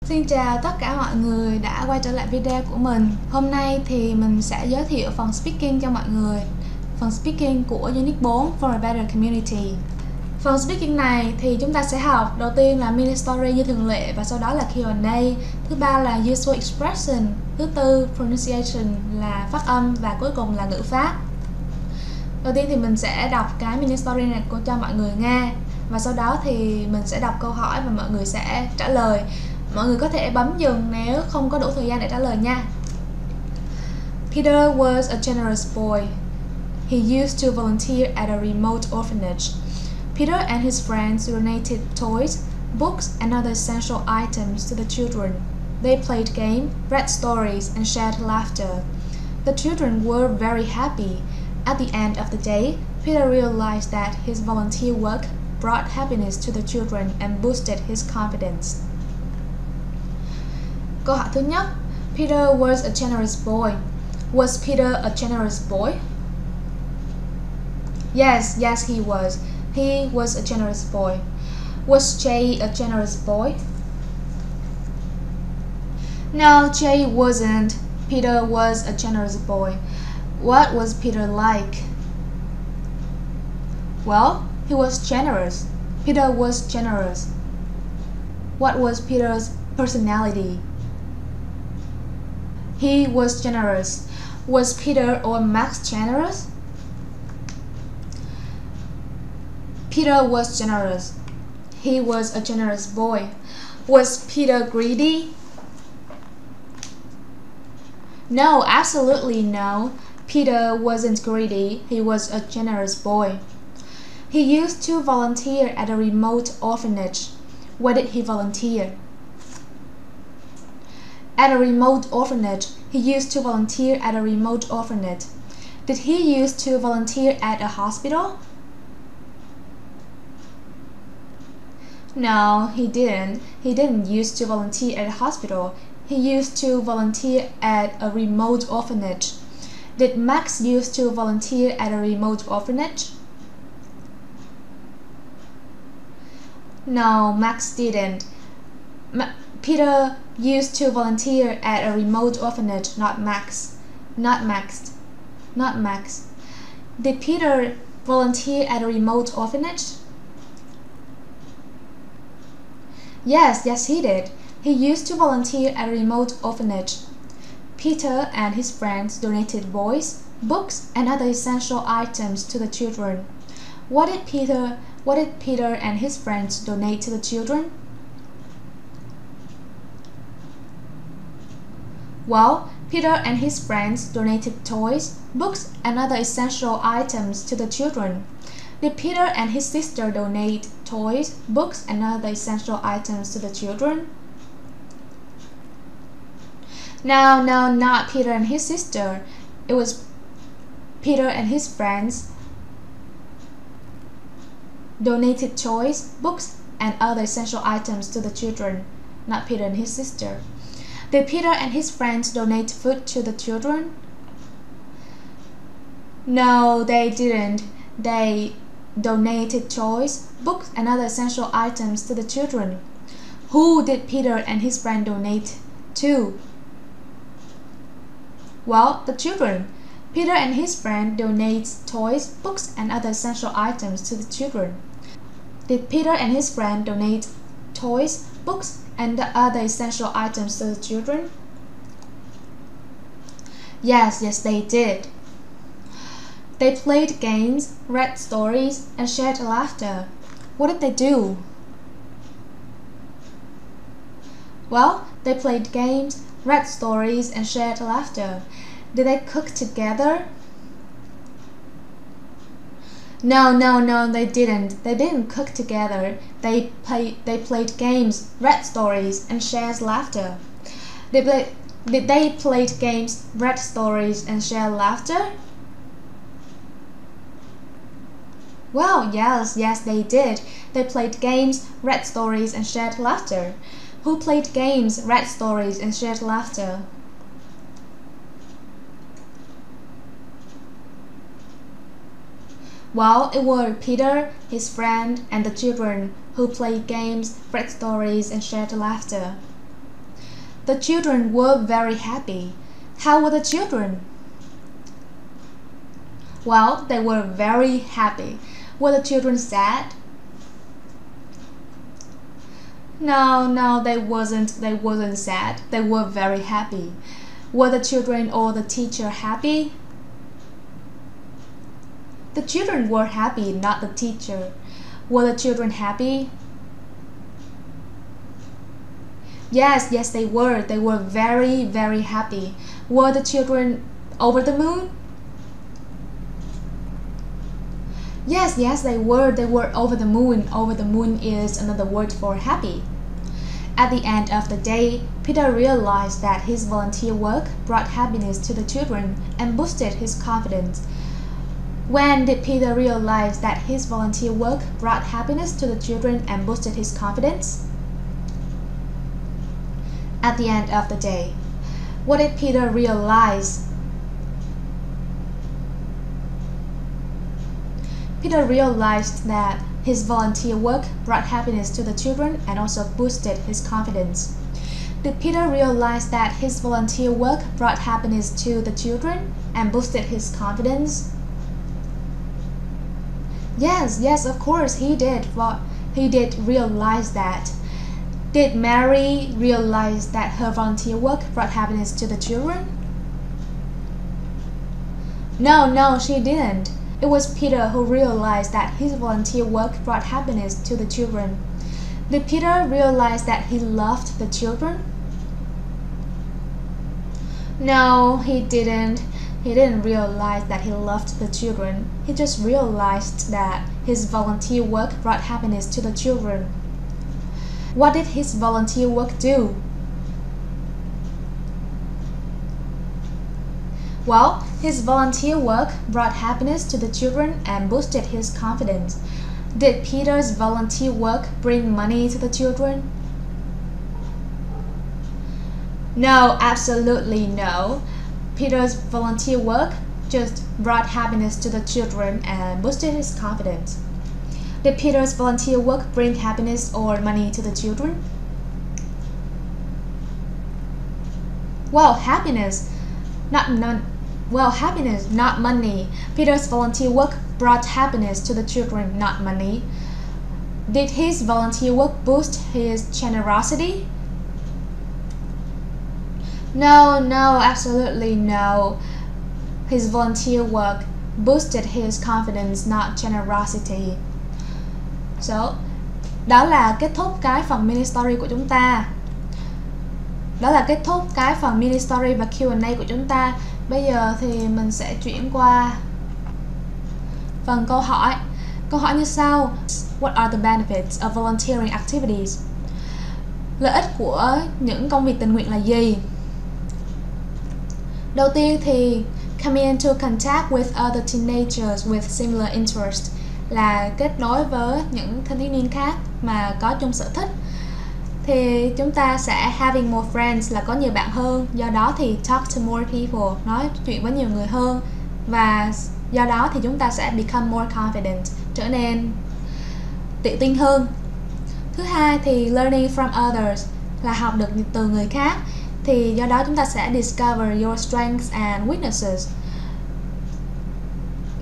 Xin chào tất cả mọi người đã quay trở lại video của mình. Hôm nay thì mình sẽ giới thiệu phần speaking cho mọi người. Phần speaking của Unit 4 For a Better Community. Phần speaking này thì chúng ta sẽ học đầu tiên là mini story như thường lệ, và sau đó là Q&A. Thứ ba là useful expression. Thứ tư pronunciation là phát âm, và cuối cùng là ngữ pháp. Đầu tiên thì mình sẽ đọc cái mini story này cho mọi người nghe, và sau đó thì mình sẽ đọc câu hỏi và mọi người sẽ trả lời. Mọi người có thể bấm dừng nếu không có đủ thời gian để trả lời nha. Peter was a generous boy. He used to volunteer at a remote orphanage. Peter and his friends donated toys, books, and other essential items to the children. They played games, read stories, and shared laughter. The children were very happy. At the end of the day, Peter realized that his volunteer work brought happiness to the children and boosted his confidence. Câu hỏi thứ nhất, Peter was a generous boy. Was Peter a generous boy? Yes, he was. He was a generous boy. Was Jay a generous boy? No, Jay wasn't. Peter was a generous boy. What was Peter like? Well, he was generous. Peter was generous. What was Peter's personality? He was generous. Was Peter or Max generous? Peter was generous. He was a generous boy. Was Peter greedy? No, absolutely no. Peter wasn't greedy. He was a generous boy. He used to volunteer at a remote orphanage. Where did he volunteer? At a remote orphanage. He used to volunteer at a remote orphanage. Did he used to volunteer at a hospital? No, he didn't. He didn't used to volunteer at a hospital. He used to volunteer at a remote orphanage. Did Max used to volunteer at a remote orphanage? No, Max didn't. Peter used to volunteer at a remote orphanage, not Max. Not Max. Did Peter volunteer at a remote orphanage? Yes, he did. He used to volunteer at a remote orphanage. Peter and his friends donated toys, books, and other essential items to the children. What did Peter and his friends donate to the children? Well, Peter and his friends donated toys, books, and other essential items to the children. Did Peter and his sister donate toys, books, and other essential items to the children? No, not Peter and his sister. It was Peter and his friends donated toys, books, and other essential items to the children, not Peter and his sister. Did Peter and his friends donate food to the children? No, they didn't. They donated toys, books, and other essential items to the children. Who did Peter and his friend donate to? Well, the children. Peter and his friend donates toys, books, and other essential items to the children. Did Peter and his friend donate toys, books, and the other essential items to the children? Yes, they did. They played games, read stories, and shared laughter. What did they do? Well, they played games, read stories, and shared laughter. Did they cook together? No, they didn't. They didn't cook together. They played games, read stories, and shared laughter. Did they played games, read stories, and share laughter? Well, yes, they did. They played games, read stories, and shared laughter. Who played games, read stories, and shared laughter? Well, it were Peter, his friend, and the children who played games, read stories, and shared laughter. The children were very happy. How were the children? Well, they were very happy. Were the children sad? No, they wasn't sad. They were very happy. Were the children or the teacher happy? The children were happy, not the teacher. Were the children happy? Yes, they were. They were very, very happy. Were the children over the moon? Yes, they were. They were over the moon. Over the moon is another word for happy. At the end of the day, Peter realized that his volunteer work brought happiness to the children and boosted his confidence. When did Peter realize that his volunteer work brought happiness to the children and boosted his confidence? At the end of the day. What did Peter realize? Peter realized that his volunteer work brought happiness to the children and also boosted his confidence. Did Peter realize that his volunteer work brought happiness to the children and boosted his confidence? Yes, of course he did. He did realize that. Did Mary realize that her volunteer work brought happiness to the children? No, she didn't. It was Peter who realized that his volunteer work brought happiness to the children. Did Peter realize that he loved the children? No, he didn't. He didn't realize that he loved the children. He just realized that his volunteer work brought happiness to the children. What did his volunteer work do? Well, his volunteer work brought happiness to the children and boosted his confidence. Did Peter's volunteer work bring money to the children? No, absolutely no. Peter's volunteer work just brought happiness to the children and boosted his confidence. Did Peter's volunteer work bring happiness or money to the children? Well, happiness, not money. Peter's volunteer work brought happiness to the children, not money. Did his volunteer work boost his generosity? No, absolutely no. His volunteer work boosted his confidence, not generosity. So, đó là kết thúc cái phần mini story của chúng ta. Đó là kết thúc cái phần mini story và Q&A của chúng ta. Bây giờ thì mình sẽ chuyển qua phần câu hỏi. Câu hỏi như sau: What are the benefits of volunteering activities? Lợi ích của những công việc tình nguyện là gì? Đầu tiên thì coming into contact with other teenagers with similar interests, là kết nối với những thanh thiếu niên khác mà có chung sở thích. Thì chúng ta sẽ having more friends, là có nhiều bạn hơn. Do đó thì talk to more people, nói chuyện với nhiều người hơn. Và do đó thì chúng ta sẽ become more confident, trở nên tự tin hơn. Thứ hai thì learning from others, là học được từ người khác. Thì do đó chúng ta sẽ discover your strengths and weaknesses,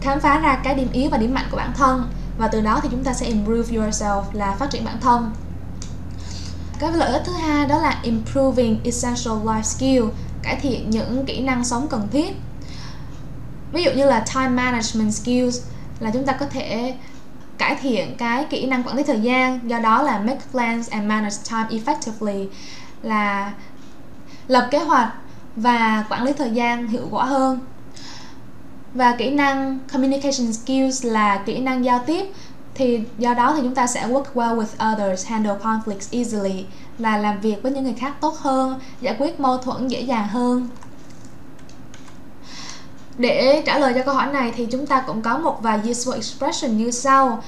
khám phá ra cái điểm yếu và điểm mạnh của bản thân. Và từ đó thì chúng ta sẽ improve yourself, là phát triển bản thân. Cái lợi ích thứ hai đó là improving essential life skill, cải thiện những kỹ năng sống cần thiết. Ví dụ như là time management skills, là chúng ta có thể cải thiện cái kỹ năng quản lý thời gian. Do đó là make plans and manage time effectively, là lập kế hoạch và quản lý thời gian hiệu quả hơn. Và kỹ năng communication skills là kỹ năng giao tiếp. Thì do đó thì chúng ta sẽ work well with others, handle conflicts easily, là làm việc với những người khác tốt hơn, giải quyết mâu thuẫn dễ dàng hơn. Để trả lời cho câu hỏi này thì chúng ta cũng có một vài useful expression như sau.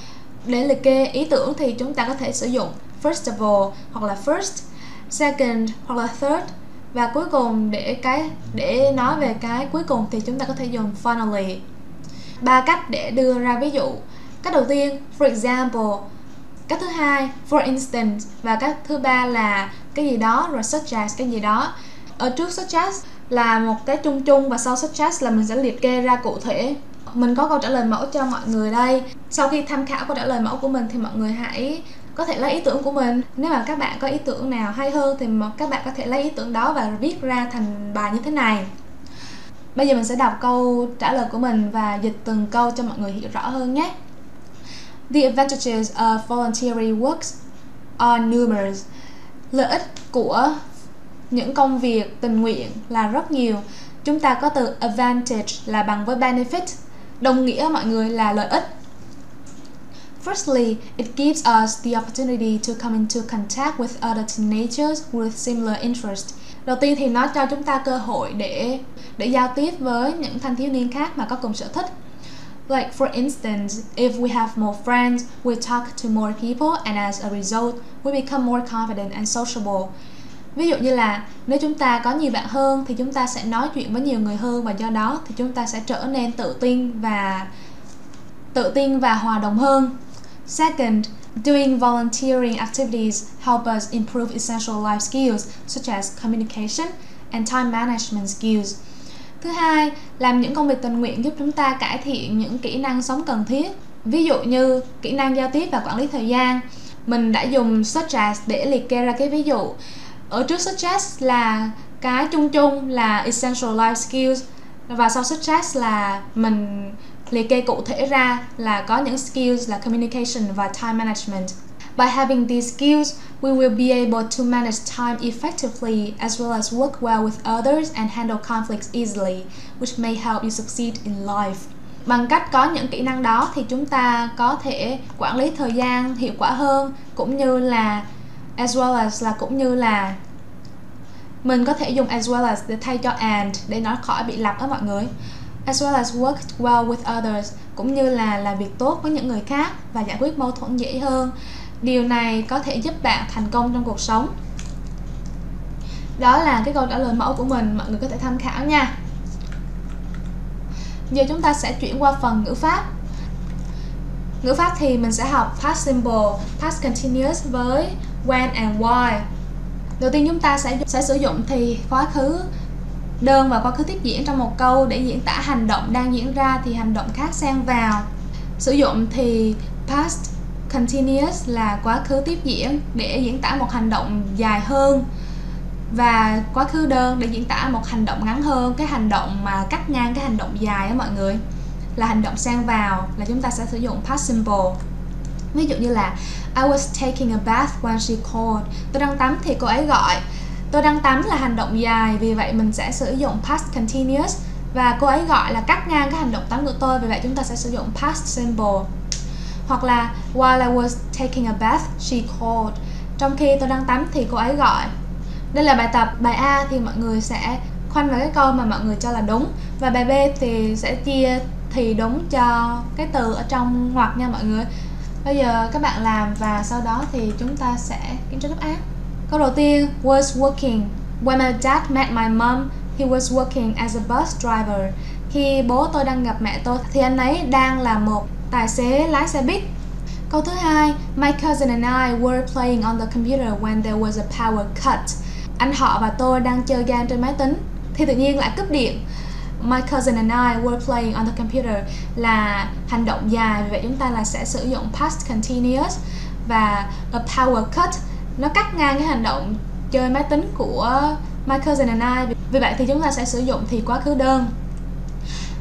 Để liệt kê ý tưởng thì chúng ta có thể sử dụng first of all hoặc là first, second hoặc là third. Và cuối cùng để nói về cái cuối cùng thì chúng ta có thể dùng finally. 3 cách để đưa ra ví dụ. Cách đầu tiên, for example. Cách thứ hai, for instance. Và cách thứ ba là cái gì đó, rồi such as cái gì đó. Ở trước such as là một cái chung chung và sau such as là mình sẽ liệt kê ra cụ thể. Mình có câu trả lời mẫu cho mọi người đây. Sau khi tham khảo câu trả lời mẫu của mình thì mọi người hãy có thể lấy ý tưởng của mình. Nếu mà các bạn có ý tưởng nào hay hơn thì các bạn có thể lấy ý tưởng đó và viết ra thành bài như thế này. Bây giờ mình sẽ đọc câu trả lời của mình và dịch từng câu cho mọi người hiểu rõ hơn nhé. The advantages of voluntary works are numerous. Lợi ích của những công việc tình nguyện là rất nhiều. Chúng ta có từ advantage là bằng với benefit, đồng nghĩa mọi người là lợi ích. Firstly, it gives us the opportunity to come into contact with other teenagers with similar interests. Đầu tiên thì nó cho chúng ta cơ hội để giao tiếp với những thanh thiếu niên khác mà có cùng sở thích. Like for instance, if we have more friends, we talk to more people and as a result, we become more confident and sociable. Ví dụ như là nếu chúng ta có nhiều bạn hơn thì chúng ta sẽ nói chuyện với nhiều người hơn và do đó thì chúng ta sẽ trở nên tự tin và hòa đồng hơn. Second, doing volunteering activities help us improve essential life skills such as communication and time management skills. Thứ hai, làm những công việc tình nguyện giúp chúng ta cải thiện những kỹ năng sống cần thiết. Ví dụ như kỹ năng giao tiếp và quản lý thời gian. Mình đã dùng such as để liệt kê ra cái ví dụ. Ở trước such as là cái chung là essential life skills và sau such as là mình liệt kê cụ thể ra là có những skills là communication và time management. By having these skills, we will be able to manage time effectively as well as work well with others and handle conflicts easily, which may help you succeed in life. Bằng cách có những kỹ năng đó thì chúng ta có thể quản lý thời gian hiệu quả hơn, cũng như là as well as là cũng như là mình có thể dùng as well as để thay cho and để nó khỏi bị lặp đó mọi người. As well as work well with others, cũng như là làm việc tốt với những người khác và giải quyết mâu thuẫn dễ hơn. Điều này có thể giúp bạn thành công trong cuộc sống. Đó là cái câu trả lời mẫu của mình, mọi người có thể tham khảo nha. Giờ chúng ta sẽ chuyển qua phần ngữ pháp. Ngữ pháp thì mình sẽ học past simple, past continuous với when and why. Đầu tiên chúng ta sẽ sử dụng thì quá khứ đơn và quá khứ tiếp diễn trong một câu để diễn tả hành động đang diễn ra thì hành động khác xen vào. Sử dụng thì past continuous là quá khứ tiếp diễn để diễn tả một hành động dài hơn, và quá khứ đơn để diễn tả một hành động ngắn hơn. Cái hành động mà cắt ngang cái hành động dài á mọi người là hành động xen vào, là chúng ta sẽ sử dụng past simple. Ví dụ như là I was taking a bath when she called. Tôi đang tắm thì cô ấy gọi. Tôi đang tắm là hành động dài, vì vậy mình sẽ sử dụng past continuous. Và cô ấy gọi là cắt ngang cái hành động tắm của tôi, vì vậy chúng ta sẽ sử dụng past simple. Hoặc là while I was taking a bath, she called. Trong khi tôi đang tắm thì cô ấy gọi. Đây là bài tập. Bài A thì mọi người sẽ khoanh vào cái câu mà mọi người cho là đúng, và bài B thì sẽ chia thì đúng cho cái từ ở trong ngoặc nha mọi người. Bây giờ các bạn làm và sau đó thì chúng ta sẽ kiểm tra đáp án. Câu đầu tiên, was working. When my dad met my mom, he was working as a bus driver. Khi bố tôi đang gặp mẹ tôi thì anh ấy đang là một tài xế lái xe buýt. Câu thứ hai, my cousin and I were playing on the computer when there was a power cut. Anh họ và tôi đang chơi game trên máy tính thì tự nhiên lại cúp điện. My cousin and I were playing on the computer là hành động dài, vì vậy chúng ta sẽ sử dụng past continuous. Và a power cut nó cắt ngang cái hành động chơi máy tính của my cousin and I, vì vậy thì chúng ta sẽ sử dụng thì quá khứ đơn.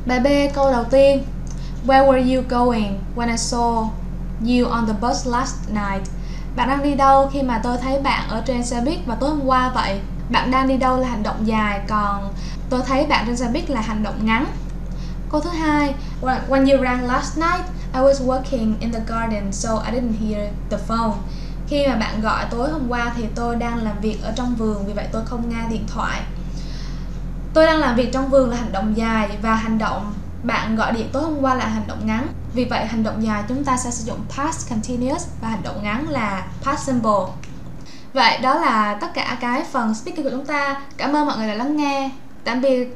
Bài B, câu đầu tiên, where were you going when I saw you on the bus last night? Bạn đang đi đâu khi mà tôi thấy bạn ở trên xe buýt vào tối hôm qua vậy? Bạn đang đi đâu là hành động dài, còn tôi thấy bạn trên xe buýt là hành động ngắn. Câu thứ hai, when you rang last night, I was working in the garden so I didn't hear the phone. Khi mà bạn gọi tối hôm qua thì tôi đang làm việc ở trong vườn, vì vậy tôi không nghe điện thoại. Tôi đang làm việc trong vườn là hành động dài, và hành động bạn gọi điện tối hôm qua là hành động ngắn. Vì vậy hành động dài chúng ta sẽ sử dụng past continuous và hành động ngắn là past simple. Vậy đó là tất cả cái phần speaking của chúng ta. Cảm ơn mọi người đã lắng nghe. Tạm biệt.